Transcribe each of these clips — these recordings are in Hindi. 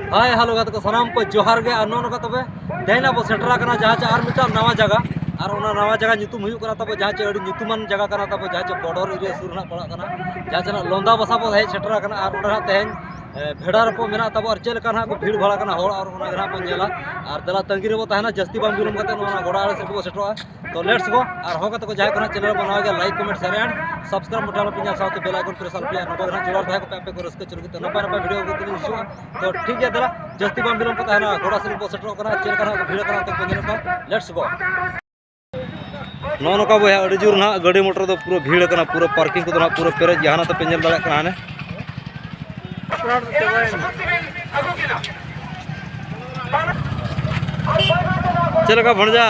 हाय हेलो गाते को सनाम को जोहार गे और नोका तबे देना बो सेटरा कना जहाँ चे आर मिटा नवा जगह और ओना नवा जगह ᱧᱩᱛᱩᱢ हुई कना तबो जहाँ चे अड़ी ᱧᱩᱛᱩमान जगह कना तबो जहाँ चे बॉर्डर एरिया सुर ना पड़ा कना जहाँ चे लोंदा बसा बो है सेटरा कना और ओना तेहन भेड़ार को मेना तबो और चेल कना को भीड़ भाड़ा कना होड़ और ओना ग्रह को नेला और दला तंगी रे बो तहना जस्ती बाम बिलम कते ओना गोड़ा आले से को सेटरा तो लेट्स गो और हो कते को जाय कना चैनल बनाओ गे like comment share and subscribe मोटालो पिया साथ बेल आइकन प्रेस कर पिया नबो ग्रह जुड़ार थाय को पे को रस्के चलु तो नपा नपा वीडियो को दिन हिसुआ तो ठीक है दला जस्ती बाम बिलम को तहना गोड़ा से को सेटरा कना चेल कना को भीड़ कना तो को नेला लेट्स गो नौका बया अड़ी जोर ना गाड़ी मोटर तो पूरा भीड़ कना पूरा पार्किंग को ना पूरा पेरेज जहां तो पेंजल दाड़ा कना ने चल का भणजा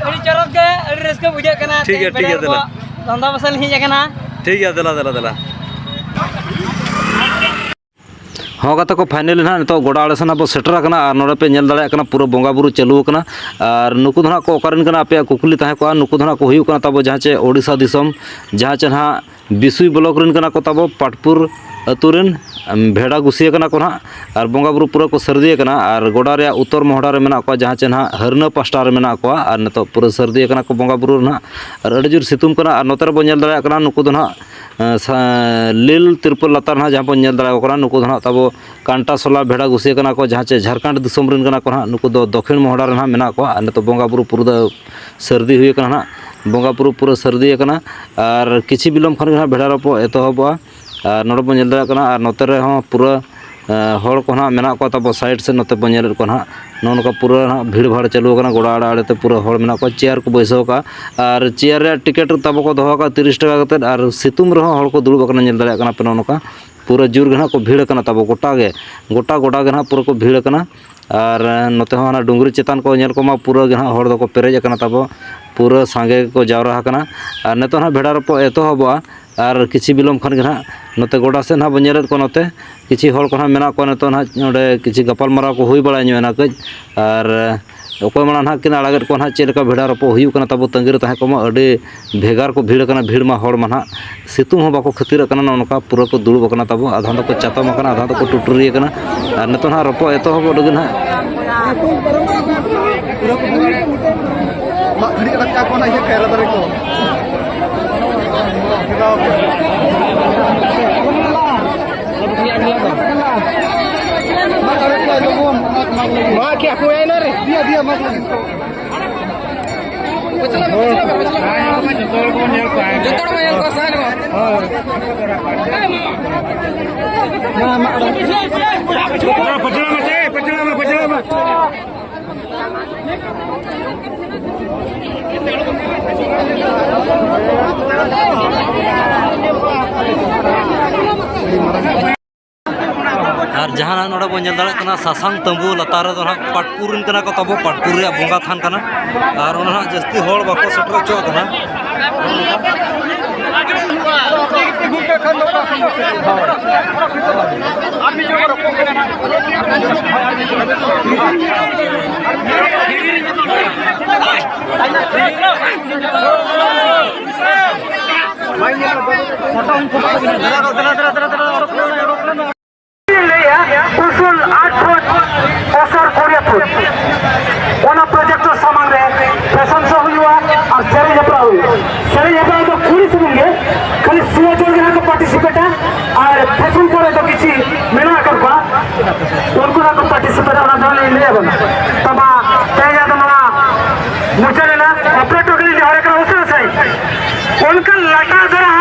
अड़ी चरक के अड़ी रस्के बुझे कना ठीक है दला धंधा बसल ही जगना ठीक है दला हाँ गाते को फाइनली ना नितो गोड़ा आड़े से बो सेटर कना और नोड़े पे नेल दाड़ा कना पूरा बोंगा बुरु चालू कना और नुकु धना को ओकारिन कना पे कुकुली ताहे को नुकु धना को हुयु कना तबो जहाँ चे ओडिशा दिसम जहाँ चे ना बिसुई ब्लॉक रिन कना को तबो पाटपुर अतुरिन भेड़ा गुसिया कना को ना और बोंगा बुरु पूरा को सर्दी कना और गोड़ा रे उत्तर मोहड़ा रे मेना को जहाँ चे ना हरना पास्टा रे मेना को और नितो पूरा सर्दी कना को बोंगा बुरु ना और अड़ी जोर सितुम कना और नोते रे बो नेल दाड़ा कना नुकु धना लील तिरपल लतार ना जहाँ बो नेल दाड़ा को नुकु धना तबो कांटा सोला भेड़ा गुसिया कना को जहाँ चे झारखंड दिसम रिन कना को ना नुकु दो दक्षिण मोहड़ा रे ना मेना को और नितो बोंगा बुरु पूरा सर्दी हुई कना ना बोंगा बुरु पूरा सर्दी कना और किछि बिलम खन ना भेड़ा रपो एतहबा और नोड़े बो नेल दाड़ा कना और नोते रे हों पूरा हड़ को ना मेना को तब साइड से नोते बो नेल को ना नौका पूरा ना भीड़ भाड़ चालू कना गोड़ा आड़े आड़े पूरा हड़ मेना को चेयर को बैसाव का और चेयर रे टिकट तब को दोहो का 30 टाका कते और सितुम रहो हड़ को दुड़ुब कना नेल दाड़ा कना पे नौका पूरा जोर गे ना को भीड़ कना तब गोटा गे गोटा गे ना पूरा को भीड़ कना और नोते हो ना डुंगरी चेतान को नेल को मा पूरा गे ना हड़ दो को पेरेज कना तब पूरा सांगे को जावरा कना और नेतो ना भेड़ा रपो एतहबा और किछि बिलम खन गे ना नोते गोड़ा से ना बनेल को नोते किछि हड़ को ना मेना को नेतो ना ओडे किछि गपाल मारा को हुई बड़ा ना कज और अकोय माना ना किन आड़ागत को ना चेलका भेड़ा रपो हुई कना तब तंगिर ताहे को मा अडे भेगार को भीड़ कना भीड़ मा हड़ मा सितुम हो बाको खतिर कना नोका पूरा को दुड़ुब कना तब आधा को चातम कना आधा को टुटुरी कना और नेतो ना रपो एतो हो डगे ना mak hari kata kau nak ikut kerana mereka. Mak kaya aku yang nari. Dia mak lagi. और जहाँ नोड़े बो नेल दाड़ा कना सासांग तंबू लतार दो ना पाटपुरिन कना को तबो पाटपुर रे बोंगा थान कना और ओना जस्ती हड़ बाको सेटर चो कना usul 8 foot osor 20 foot ona project samang re fashion show हुआ और सरे जपरा तो पूरी सुनेंगे खाली सुआ जोड़ के ना पार्टिसिपेट है और फैशन करे तो किसी मेना करबा उनको ना को पार्टिसिपेट और दल ले बना तबा तेजा तो ना मुझे लेना ऑपरेटर के लिए हर एक उसे सही उनका लटा दरा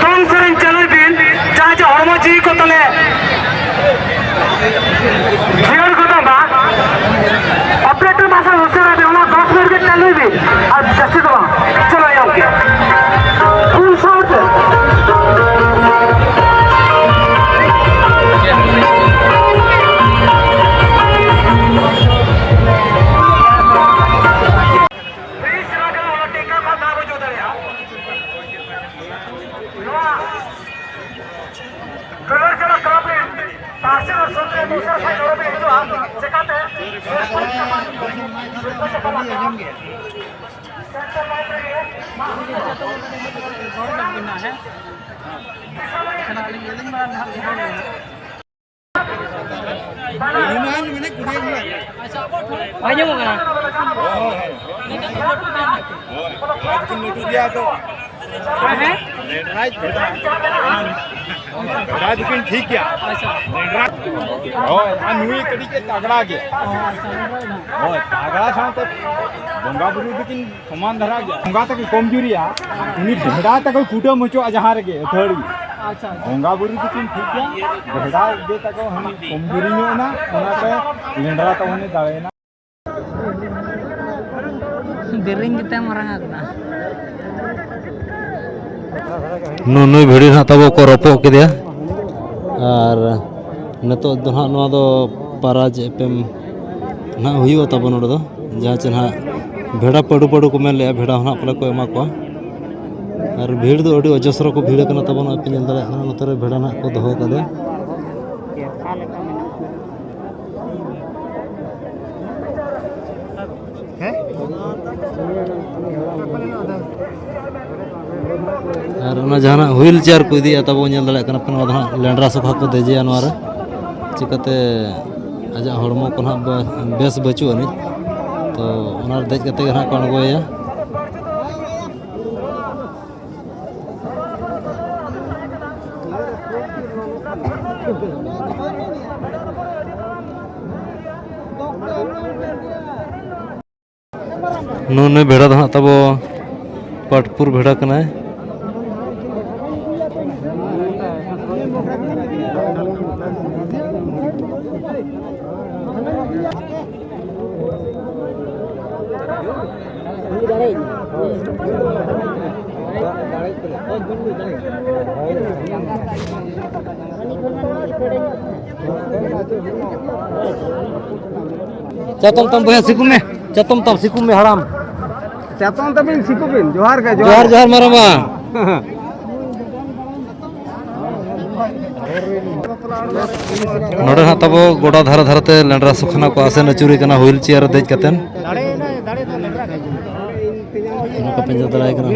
तोन सरे चले बिन जहां हरमो जी को तले जीवन को तो बा ऑपरेटर भाषा होशियार है ना 10 मिनट के चले भी और जैसे तो चलो यहाँ के फुल शॉट Banyak mana? राजकिन ठीक क्या नुई कड़ी के तगड़ा के तगड़ा साथ बंगा बुरु दिकिन समान धरा गया बंगा तक कमजोरिया उनी भेड़ा तक कूटो मचो जहां रे थड़ी बंगा बुरु दिकिन ठीक क्या भेड़ा दे तक हम कमजोरी में ना ओना पे लेंडरा तो उन्हें दावे ना Dering kita marang aku na. नुई भिड़ी ना तब को रपो के और नितो दो हाँ नवा दो पाराज एपेम ना हुई तब नोड़ दो जहाँ चे ना भेड़ा पड़ू पड़ू को मेन लिया भेड़ा ना पले को एमा को और भीड़ दो अड़ी अजस्र को भीड़ करना तब पे नल दाड़े नोतरे भेड़ा ना को दोहो कदे और जहाँ व्हील चेयर को इदी तब नल दाड़े लेंडरा सोफा को देजे चिकाते आज हड़मो को ना बेस बचू अनिज तो देज कते ना को अणगोया नुई भेड़ा दो तब पटपुर भेड़ा कना चतम तम भैया सिकुम में चतम तम सिकुम में हराम चातों तबिन सिकुबिन जोहार के जोहार जोहार मारामा नोड़े हाँ तब गोड़ा धारा धाराते लेंडरा सुखना को आसे नचुरी कना व्हील चेयर देज कतेन इनको पंजा दराय कना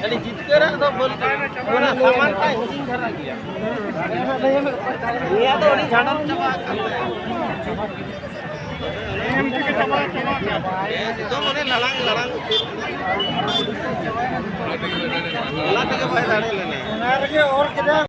अरे जितके रहा तो बोल पूरा सामान का हिंजिंग धरा गया ये तो अड़ी झाड़ा चबा हम के चबा तो मोरे लड़ांग लड़ा के भाई दाड़े लेने और